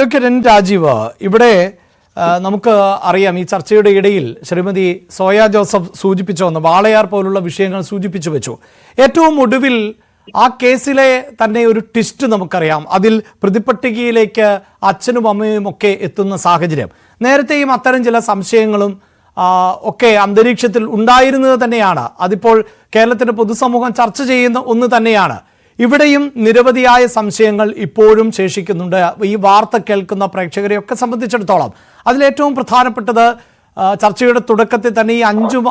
Advocate N Rajeev, ഇവിടെ നമുക്ക് അറിയാം ഈ ചർച്ചയുടെ ഇടയിൽ ശ്രീമതി സോയ ജോസഫ് സൂചിപ്പിച്ചു വന്നു, വാളയാർ പോലുള്ള വിഷയങ്ങൾ സൂചിപ്പിച്ചു വെച്ചു. ഏറ്റവും ഒടുവിൽ ആ കേസിലെ തന്നെ ഒരു ട്വിസ്റ്റ് നമുക്കറിയാം. അതിൽ പ്രതിപട്ടികയിലേക്ക് അച്ഛനും അമ്മയും ഒക്കെ എത്തുന്ന സാഹചര്യം. നേരത്തെയും അത്തരം ചില സംശയങ്ങളും ഒക്കെ അന്തരീക്ഷത്തിൽ ഉണ്ടായിരുന്നത് തന്നെയാണ്. അതിപ്പോൾ കേരളത്തിൻ്റെ പൊതുസമൂഹം ചർച്ച ചെയ്യുന്ന ഒന്ന് തന്നെയാണ്. ഇവിടെയും നിരവധിയായ സംശയങ്ങൾ ഇപ്പോഴും ശേഷിക്കുന്നുണ്ട് ഈ വാർത്ത കേൾക്കുന്ന പ്രേക്ഷകരെയൊക്കെ സംബന്ധിച്ചിടത്തോളം. അതിലേറ്റവും പ്രധാനപ്പെട്ടത് ചർച്ചയുടെ തുടക്കത്തിൽ തന്നെ ഈ 5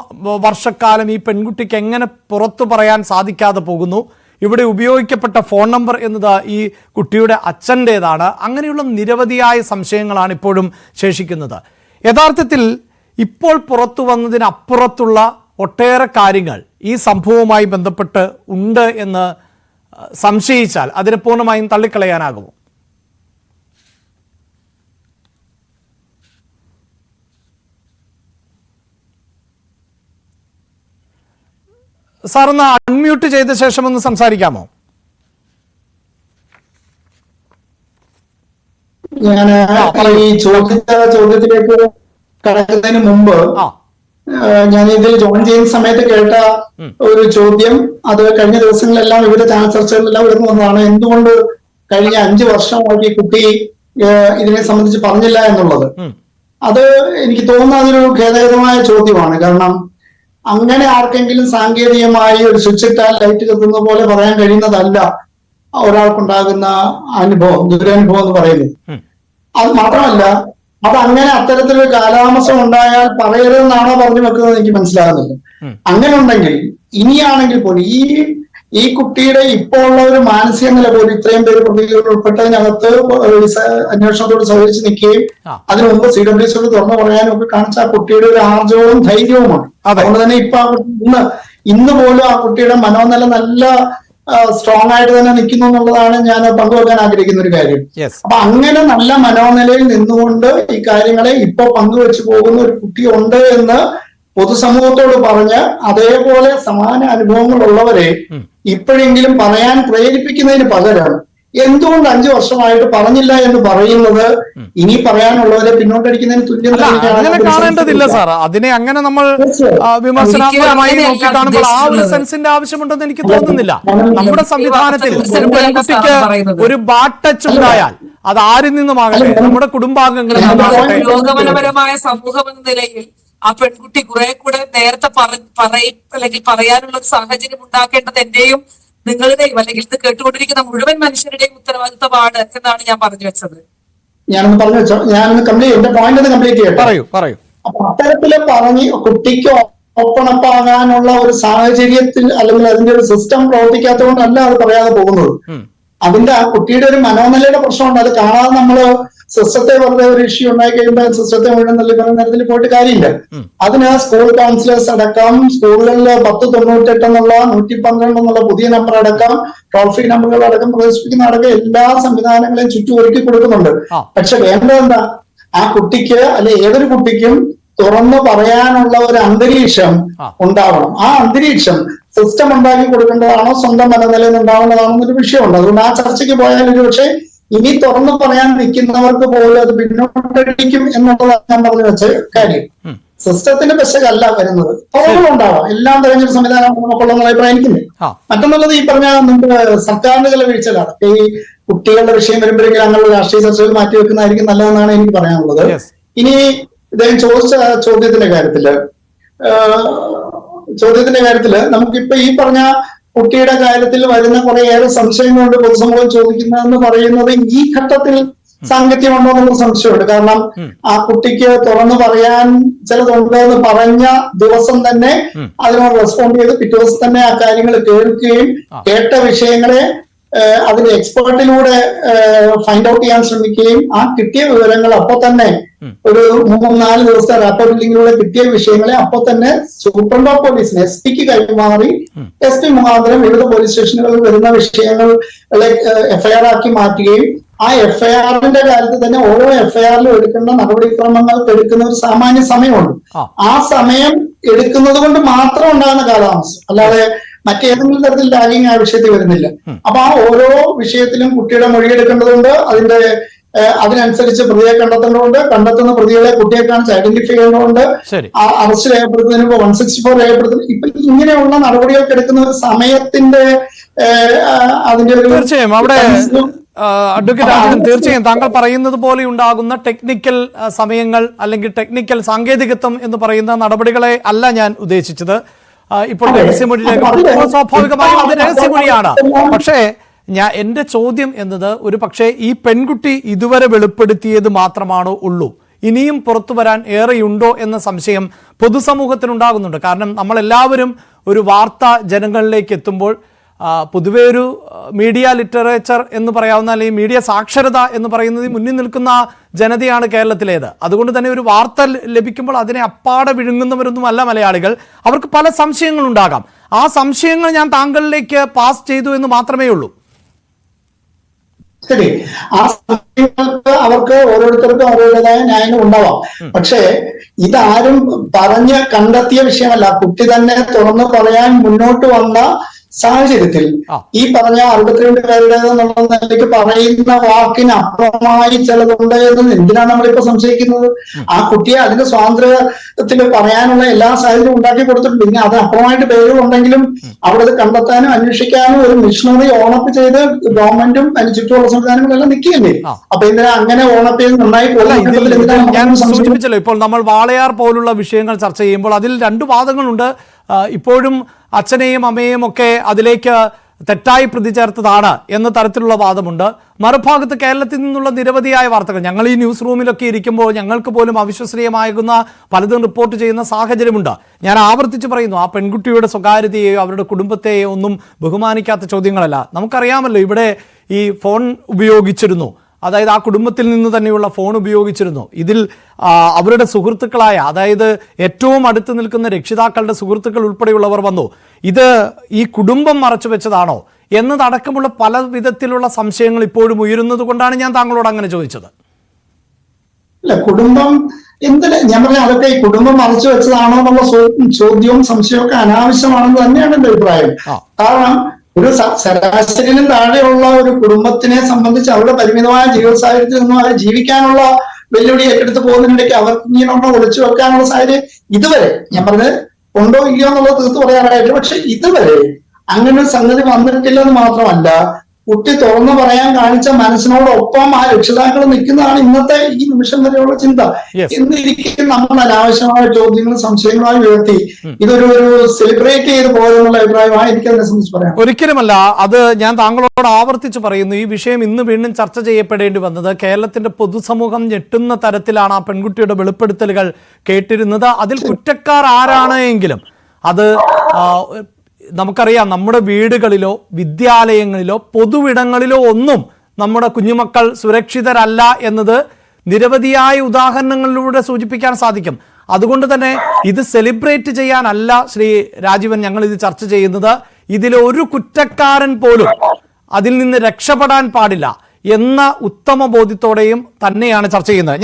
വർഷക്കാലം ഈ പെൺകുട്ടിക്ക് എങ്ങനെ പുറത്തു പറയാൻ സാധിക്കാതെ പോകുന്നു, ഇവിടെ ഉപയോഗിക്കപ്പെട്ട ഫോൺ നമ്പർ എന്നത് ഈ കുട്ടിയുടെ അച്ഛൻ്റേതാണ്. അങ്ങനെയുള്ള നിരവധിയായ സംശയങ്ങളാണ് ഇപ്പോഴും ശേഷിക്കുന്നത്. യഥാർത്ഥത്തിൽ ഇപ്പോൾ പുറത്തു വന്നതിനപ്പുറത്തുള്ള ഒട്ടേറെ കാര്യങ്ങൾ ഈ സംഭവവുമായി ബന്ധപ്പെട്ട് ഉണ്ട് എന്ന് സംശയിച്ചാൽ അതിനെ പൂർണ്ണമായും തള്ളിക്കളയാനാകുമോ? സാർ ഒന്ന് അൺമ്യൂട്ട് ചെയ്ത ശേഷം ഒന്ന് സംസാരിക്കാമോ? ഞാൻ ഈ ചോദ്യത്തിലേക്ക് കടക്കുന്നതിന് മുമ്പ് ഞാൻ ഇതിൽ ജോയിൻ ചെയ്യുന്ന സമയത്ത് കേട്ട ഒരു ചോദ്യം, അത് കഴിഞ്ഞ ദിവസങ്ങളിലെല്ലാം വിവിധ ചാനൽ ചർച്ചകളിലെല്ലാം ഉയർന്നു വന്നതാണ്. എന്തുകൊണ്ട് കഴിഞ്ഞ 5 വർഷമായിട്ട് ഈ കുട്ടി ഇതിനെ സംബന്ധിച്ച് പറഞ്ഞില്ല എന്നുള്ളത്. അത് എനിക്ക് തോന്നുന്ന അതൊരു ഖേദകരമായ ചോദ്യമാണ്. കാരണം അങ്ങനെ ആർക്കെങ്കിലും സാങ്കേതികമായി ഒരു സ്വിച്ച് ഇട്ടാൽ ലൈറ്റ് കത്തുന്ന പോലെ പറയാൻ കഴിയുന്നതല്ല ഒരാൾക്കുണ്ടാകുന്ന അനുഭവം, ദുരനുഭവം എന്ന് പറയുന്നത്. അത് മാത്രമല്ല, അത് അങ്ങനെ അത്തരത്തിലൊരു കാലതാമസം ഉണ്ടായാൽ പറയരുതെന്നാണോ പറഞ്ഞു വെക്കുന്നത് എനിക്ക് മനസ്സിലാകുന്നില്ല. അങ്ങനെ ഉണ്ടെങ്കിൽ ഇനിയാണെങ്കിൽ പോലും ഈ കുട്ടിയുടെ ഇപ്പോൾ ഉള്ള ഒരു മാനസിക നില പോലും ഇത്രയും പേര് പ്രതികൾ ഉൾപ്പെട്ടതിനകത്ത് അന്വേഷണത്തോട് സഹകരിച്ച് നിൽക്കുകയും അതിനു മുമ്പ് CWCയോട് തുറന്നു പറയാനും ഒക്കെ കാണിച്ച ആ കുട്ടിയുടെ ഒരു ആർജവവും ധൈര്യവുമാണ്. അതുകൊണ്ട് തന്നെ ഇപ്പൊ ഇന്ന് പോലും ആ കുട്ടിയുടെ മനോനില നല്ല സ്ട്രോങ് ആയിട്ട് തന്നെ നിൽക്കുന്നു എന്നുള്ളതാണ് ഞാൻ പങ്കുവെക്കാൻ ആഗ്രഹിക്കുന്ന ഒരു കാര്യം. അപ്പൊ അങ്ങനെ നല്ല മനോനിലയിൽ നിന്നുകൊണ്ട് ഈ കാര്യങ്ങളെ ഇപ്പൊ പങ്കുവെച്ചു പോകുന്ന ഒരു കുട്ടി ഉണ്ട് എന്ന് പൊതുസമൂഹത്തോട് പറഞ്ഞ് അതേപോലെ സമാന അനുഭവങ്ങൾ ഉള്ളവരെ ഇപ്പോഴെങ്കിലും പറയാൻ പ്രേരിപ്പിക്കുന്നതിന് പകരം എന്തുകൊണ്ട് 5 വർഷമായിട്ട് പറഞ്ഞില്ല എന്ന് പറയുന്നത് ഇനി പറയാനുള്ളവരെ പിന്നോട്ടടിക്കുന്നതിന് തുല്യം കാണേണ്ടതില്ല സാർ. അതിനെ അങ്ങനെ നമ്മൾ വിമർശനാത്മകമായി നോക്കി കാണുമ്പോൾ ആ ഒരു സെൻസിന്റെ ആവശ്യമുണ്ടെന്ന് എനിക്ക് തോന്നുന്നില്ല. നമ്മുടെ സംവിധാനത്തിൽ പെൺകുട്ടിക്ക് ഒരു ബാഡ് ടച്ച് ഉണ്ടായാൽ അത് ആരിൽ നിന്നുമാകട്ടെ, നമ്മുടെ കുടുംബാംഗങ്ങളിൽ പുരോഗമനപരമായ സമൂഹം എന്ന നിലയിൽ ആ പെൺകുട്ടി കുറെ കൂടെ നേരത്തെ അല്ലെങ്കിൽ പറയാനുള്ള ഒരു സാഹചര്യം ഉണ്ടാക്കേണ്ടത് എന്റെയും നിങ്ങളുടെയും അല്ലെങ്കിൽ ഇത് കേട്ടുകൊണ്ടിരിക്കുന്ന മുഴുവൻ മനുഷ്യരുടെയും ഉത്തരവാദിത്തമാണ് എന്നാണ് ഞാൻ പറഞ്ഞു വെച്ചത്. ഞാനൊന്ന് പറഞ്ഞു വെച്ചോ, ഞാനൊന്ന് എന്റെ പോയിന്റ് ഒന്ന് കംപ്ലീറ്റ് ചെയ്യട്ടെ. പറയൂ. അപ്പൊ അത്തരത്തില് പറഞ്ഞ് കുട്ടിക്ക് ഓപ്പൺ അപ്പ് ആകാനുള്ള ഒരു സാഹചര്യത്തിൽ അല്ലെങ്കിൽ അതിന്റെ ഒരു സിസ്റ്റം പ്രവർത്തിക്കാത്തത് കൊണ്ടല്ല അത് പറയാതെ പോകുന്നത്. അതിന്റെ ആ കുട്ടിയുടെ ഒരു മനോനിലയുടെ പ്രശ്നമുണ്ട്. അത് കാണാതെ നമ്മള് സിസ്റ്റത്തെ വെറുതെ ഒരു ഇഷ്യൂ ഉണ്ടായി കഴിയുമ്പോൾ സിസ്റ്റത്തെ മുഴുവൻ നൽകി പറയുന്ന തരത്തിൽ പോയിട്ട് കാര്യമില്ല. അതിന് സ്കൂൾ കൗൺസിലേഴ്സ് അടക്കം, സ്കൂളുകളിൽ 1098 എന്നുള്ള 112 എന്നുള്ള പുതിയ നമ്പർ അടക്കം, ടോൾ ഫ്രീ നമ്പറുകൾ അടക്കം പ്രദർശിപ്പിക്കുന്ന അടക്കം എല്ലാ സംവിധാനങ്ങളെയും ചുറ്റും ഒരുക്കി കൊടുക്കുന്നുണ്ട്. പക്ഷെ വേണ്ടത് എന്താ, ആ കുട്ടിക്ക് അല്ലെ ഏതൊരു കുട്ടിക്കും തുറന്നു പറയാനുള്ള ഒരു അന്തരീക്ഷം ഉണ്ടാവണം. ആ അന്തരീക്ഷം സിസ്റ്റം ഉണ്ടാക്കി കൊടുക്കേണ്ടതാണോ സ്വന്തം മനനിലയിൽ ഉണ്ടാവേണ്ടതാണോ എന്നൊരു വിഷയമുണ്ട്. അതുകൊണ്ട് ആ ചർച്ചയ്ക്ക് പോയാൽ ഒരു പക്ഷേ ഇനി തുറന്നു പറയാൻ നിൽക്കുന്നവർക്ക് പോലും അത് പിന്നോട്ടടിക്കും എന്നുള്ളതാണ് ഞാൻ പറഞ്ഞു വെച്ച കാര്യം. സിസ്റ്റത്തിന്റെ പെശകല്ല വരുന്നത്, കുറവുകളുണ്ടാവാം. എല്ലാം തിരഞ്ഞെടുപ്പ് സംവിധാനം നമുക്കുള്ള അഭിപ്രായിക്കുന്നത്. മറ്റൊന്നുള്ളത് ഈ പറഞ്ഞ നമുക്ക് സർക്കാരിന്റെ ചില വീഴ്ചകളാണ്. ഈ കുട്ടികളുടെ വിഷയം വരുമ്പോഴെങ്കിലും അങ്ങനെയുള്ള രാഷ്ട്രീയ ചർച്ചകൾ മാറ്റിവെക്കുന്നതായിരിക്കും നല്ലതെന്നാണ് എനിക്ക് പറയാനുള്ളത്. ഇനി ഇദ്ദേഹം ചോദിച്ച ചോദ്യത്തിന്റെ കാര്യത്തില് നമുക്കിപ്പോ ഈ പറഞ്ഞ കുട്ടിയുടെ കാര്യത്തിൽ വരുന്ന കുറേയേറെ സംശയങ്ങളുണ്ട് പൊതുസമൂഹം ചോദിക്കുന്നതെന്ന് പറയുന്നത് ഈ ഘട്ടത്തിൽ സാങ്കത്യമുണ്ടോ എന്നുള്ള സംശയമുണ്ട്. കാരണം ആ കുട്ടിക്ക് തുറന്നു പറയാൻ ചിലതുണ്ട് എന്ന് പറഞ്ഞ ദിവസം തന്നെ അതിനോട് റെസ്പോണ്ട് ചെയ്ത് പിറ്റേ ദിവസം തന്നെ ആ കാര്യങ്ങൾ കേൾക്കുകയും കേട്ട വിഷയങ്ങളെ അതിന്റെ എക്സ്പേർട്ടിലൂടെ ഫൈൻഡ് ഔട്ട് ചെയ്യാൻ ശ്രമിക്കുകയും ആ കിട്ടിയ വിവരങ്ങൾ അപ്പൊ തന്നെ ഒരു 3-4 ദിവസത്തെ റാപ്പോർട്ടിങ്ങിലൂടെ കിട്ടിയ വിഷയങ്ങളെ അപ്പൊ തന്നെ സൂപ്രണ്ട് ഓഫ് പോലീസിന് SP കൈമാറി SP മുഖാന്തരം വിവിധ പോലീസ് സ്റ്റേഷനുകളിൽ വരുന്ന വിഷയങ്ങളെ FIR ആക്കി മാറ്റുകയും ആ FIR-ന്റെ കാര്യത്തിൽ തന്നെ ഓരോ FIR-ലും എടുക്കേണ്ട നടപടിക്രമങ്ങൾക്ക് എടുക്കുന്ന ഒരു സാമാന്യ സമയമുണ്ട്. ആ സമയം എടുക്കുന്നത് കൊണ്ട് മാത്രം ഉണ്ടാകുന്ന കാലതാമസം, അല്ലാതെ മറ്റേതെങ്കിലും തരത്തിൽ ലാഗിങ് ആ വിഷയത്തിൽ വരുന്നില്ല. അപ്പൊ ആ ഓരോ വിഷയത്തിലും കുട്ടിയുടെ മൊഴിയെടുക്കേണ്ടതുണ്ട്, അതിന്റെ അതിനനുസരിച്ച് പ്രതിയെ കണ്ടെത്തേണ്ടതുണ്ട്. കണ്ടെത്തുന്ന പ്രതികളെ കുട്ടിയെ കാണിച്ച് ഐഡന്റിഫൈ ചെയ്യേണ്ടതുണ്ട്. അറസ്റ്റ് രേഖപ്പെടുത്തുന്നതിന് മുമ്പ് 164 രേഖപ്പെടുത്തുന്നു. ഇപ്പൊ ഇങ്ങനെയുള്ള നടപടികൾക്ക് എടുക്കുന്ന ഒരു സമയത്തിന്റെ അതിന്റെ ഒരു തീർച്ചയായും അവിടെ അഡ്വക്കേറ്റ് രാജൻ, തീർച്ചയായും താങ്കൾ പറയുന്നത് പോലെ ഉണ്ടാകുന്ന ടെക്നിക്കൽ സമയങ്ങൾ അല്ലെങ്കിൽ ടെക്നിക്കൽ സാങ്കേതികത്വം എന്ന് പറയുന്ന നടപടികളെ അല്ല ഞാൻ ഉദ്ദേശിച്ചത്. ഇപ്പോൾ രഹസ്യമൊഴിയിലേക്ക് സ്വാഭാവികമായും അത് രഹസ്യമൊഴിയാണ്. പക്ഷേ എന്റെ ചോദ്യം എന്നത് ഒരു പക്ഷേ ഈ പെൺകുട്ടി ഇതുവരെ വെളിപ്പെടുത്തിയത് മാത്രമാണോ ഉള്ളൂ, ഇനിയും പുറത്തു വരാൻ ഏറെയുണ്ടോ എന്ന സംശയം പൊതുസമൂഹത്തിനുണ്ടാകുന്നുണ്ട്. കാരണം നമ്മളെല്ലാവരും ഒരു വാർത്ത ജനങ്ങളിലേക്ക് എത്തുമ്പോൾ പൊതുവെ ഒരു മീഡിയ ലിറ്ററേച്ചർ എന്ന് പറയാവുന്ന അല്ലെങ്കിൽ മീഡിയ സാക്ഷരത എന്ന് പറയുന്നത് മുന്നിൽ നിൽക്കുന്ന ജനതയാണ് കേരളത്തിലേത്. അതുകൊണ്ട് തന്നെ ഒരു വാർത്ത ലഭിക്കുമ്പോൾ അതിനെ അപ്പാടെ വിഴുങ്ങുന്നവരൊന്നുമല്ല മലയാളികൾ. അവർക്ക് പല സംശയങ്ങളുണ്ടാകാം. ആ സംശയങ്ങൾ ഞാൻ താങ്കളിലേക്ക് പാസ് ചെയ്തു എന്ന് മാത്രമേ ഉള്ളൂ. ശരി, ആ സംശയങ്ങൾക്ക് അവർക്ക് ഓരോരുത്തർക്കും അവരുടേതായ ന്യായങ്ങൾ ഉണ്ടാവാം. പക്ഷേ ഇതാരും പറഞ്ഞ് കണ്ടെത്തിയ വിഷയമല്ല. കുട്ടി തന്നെ തുറന്നു പറയാൻ മുന്നോട്ട് വന്ന സാഹചര്യത്തിൽ ഈ പറഞ്ഞ 62 പേരുടേതെന്നുള്ള നിലയ്ക്ക് പറയുന്ന വാക്കിന് അപ്പുറമായി ചിലതുണ്ട് എന്ന് എന്തിനാണ് നമ്മളിപ്പോ സംശയിക്കുന്നത്? ആ കുട്ടിയെ അതിന്റെ സ്വാതന്ത്ര്യത്തിൽ പറയാനുള്ള എല്ലാ സാഹചര്യവും ഉണ്ടാക്കി കൊടുത്തിട്ടുണ്ട്. പിന്നെ അത് അപ്പുറമായിട്ട് പേരുണ്ടെങ്കിലും അവിടെ അത് കണ്ടെത്താനും അന്വേഷിക്കാനും ഒരു മിഷനറി ഓണപ്പ് ചെയ്ത് ഗവൺമെന്റും അതിന് ചുറ്റുമുള്ള സംവിധാനങ്ങളെല്ലാം നിൽക്കുകയല്ലേ. അപ്പൊ എന്തിനാ അങ്ങനെ ഓണപ്പ് ചെയ്ത് നന്നായി സൂചിപ്പിച്ചല്ലോ. ഇപ്പോൾ നമ്മൾ വാളയാർ പോലുള്ള വിഷയങ്ങൾ ചർച്ച ചെയ്യുമ്പോൾ അതിൽ 2 വാദങ്ങളുണ്ട്. ഇപ്പോഴും അച്ഛനെയും അമ്മയെയും ഒക്കെ അതിലേക്ക് തെറ്റായി പ്രതി ചേർത്തതാണ് എന്ന തരത്തിലുള്ള വാദമുണ്ട്. മറുഭാഗത്ത് കേരളത്തിൽ നിന്നുള്ള നിരവധിയായ വാർത്തകൾ, ഞങ്ങൾ ഈ ന്യൂസ് റൂമിലൊക്കെ ഇരിക്കുമ്പോൾ ഞങ്ങൾക്ക് പോലും അവിശ്വസനീയമാകുന്ന പലതും റിപ്പോർട്ട് ചെയ്യുന്ന സാഹചര്യമുണ്ട്. ഞാൻ ആവർത്തിച്ച് പറയുന്നു, ആ പെൺകുട്ടിയുടെ സ്വകാര്യതയെയോ അവരുടെ കുടുംബത്തെയോ ഒന്നും ബഹുമാനിക്കാത്ത ചോദ്യങ്ങളല്ല. നമുക്കറിയാമല്ലോ, ഇവിടെ ഈ ഫോൺ ഉപയോഗിച്ചിരുന്നു, അതായത് ആ കുടുംബത്തിൽ നിന്ന് തന്നെയുള്ള ഫോൺ ഉപയോഗിച്ചിരുന്നു. ഇതിൽ അവരുടെ സുഹൃത്തുക്കളായ, അതായത് ഏറ്റവും അടുത്ത് നിൽക്കുന്ന രക്ഷിതാക്കളുടെ സുഹൃത്തുക്കൾ ഉൾപ്പെടെയുള്ളവർ വന്നു. ഇത് ഈ കുടുംബം മറച്ചു വെച്ചതാണോ എന്നതടക്കമുള്ള പല വിധത്തിലുള്ള സംശയങ്ങൾ ഇപ്പോഴും ഉയരുന്നത് കൊണ്ടാണ് ഞാൻ താങ്കളോട് അങ്ങനെ ചോദിച്ചത്. അല്ല, കുടുംബം എന്തിനാ ഞാൻ പറഞ്ഞ അതൊക്കെ ഈ കുടുംബം മറച്ചു വെച്ചതാണോ എന്നുള്ള ചോദ്യവും സംശയവും ഒക്കെ അനാവശ്യമാണെന്ന് തന്നെയാണ് എന്റെ അഭിപ്രായം. കാരണം ഒരു ശരാശരിയിലും താഴെയുള്ള ഒരു കുടുംബത്തിനെ സംബന്ധിച്ച് അവരുടെ പരിമിതമായ ജീവിത സാഹചര്യത്തിൽ നിന്നും അവർ ജീവിക്കാനുള്ള വെല്ലുവിളി ഏറ്റെടുത്ത് പോകുന്നതിനിടയ്ക്ക് അവർക്ക് ഇങ്ങനെയുള്ള ഒളിച്ചു വെക്കാനുള്ള സാഹചര്യം ഇതുവരെ, ഞാൻ പറഞ്ഞത് ഉണ്ടോ ഇല്ലയോ എന്നുള്ളത് തീർത്ത് പറയാനായിട്ട്, പക്ഷെ ഇതുവരെ അങ്ങനെ ഒരു സംഗതി വന്നിട്ടില്ലെന്ന് മാത്രമല്ല, കുട്ടി തുറന്നു പറയാൻ കാണിച്ച മനസ്സിനോടൊപ്പം ആ രക്ഷിതാക്കൾ നിൽക്കുന്നതാണ് ഇന്നത്തെ ഈ നിമിഷം വരെയുള്ള ചിന്ത. എന്നിരിക്കും നമ്മൾ അനാവശ്യമായ ചോദ്യങ്ങളും സംശയങ്ങളുമായി ഉയർത്തി ഇതൊരു സെലിബ്രേറ്റ് ചെയ്ത് പോയെന്നുള്ള അഭിപ്രായമാണ് എനിക്ക് അതിനെ സംബന്ധിച്ച് പറയാം. ഒരിക്കലുമല്ല. അത് ഞാൻ താങ്കളോട് ആവർത്തിച്ച് പറയുന്നു. ഈ വിഷയം ഇന്ന് വീണ്ടും ചർച്ച ചെയ്യപ്പെടേണ്ടി വന്നത് കേരളത്തിന്റെ പൊതുസമൂഹം ഞെട്ടുന്ന തരത്തിലാണ് ആ പെൺകുട്ടിയുടെ വെളിപ്പെടുത്തലുകൾ കേട്ടിരുന്നത്. അതിൽ കുറ്റക്കാർ ആരാണ് എങ്കിലും അത് നമുക്കറിയാം, നമ്മുടെ വീടുകളിലോ വിദ്യാലയങ്ങളിലോ പൊതുവിടങ്ങളിലോ ഒന്നും നമ്മുടെ കുഞ്ഞുമക്കൾ സുരക്ഷിതരല്ല എന്നത് നിരവധിയായ ഉദാഹരണങ്ങളിലൂടെ സൂചിപ്പിക്കാൻ സാധിക്കും. അതുകൊണ്ട് തന്നെ ഇത് സെലിബ്രേറ്റ് ചെയ്യാനല്ല ശ്രീ രാജീവൻ ഞങ്ങൾ ഇത് ചർച്ച ചെയ്യുന്നത്. ഇതിലെ ഒരു കുറ്റക്കാരൻ പോലും അതിൽ നിന്ന് രക്ഷപ്പെടാൻ പാടില്ല എന്ന ഉത്തമ ബോധ്യത്തോടെയും തന്നെയാണ് ചർച്ച ചെയ്യുന്നത്.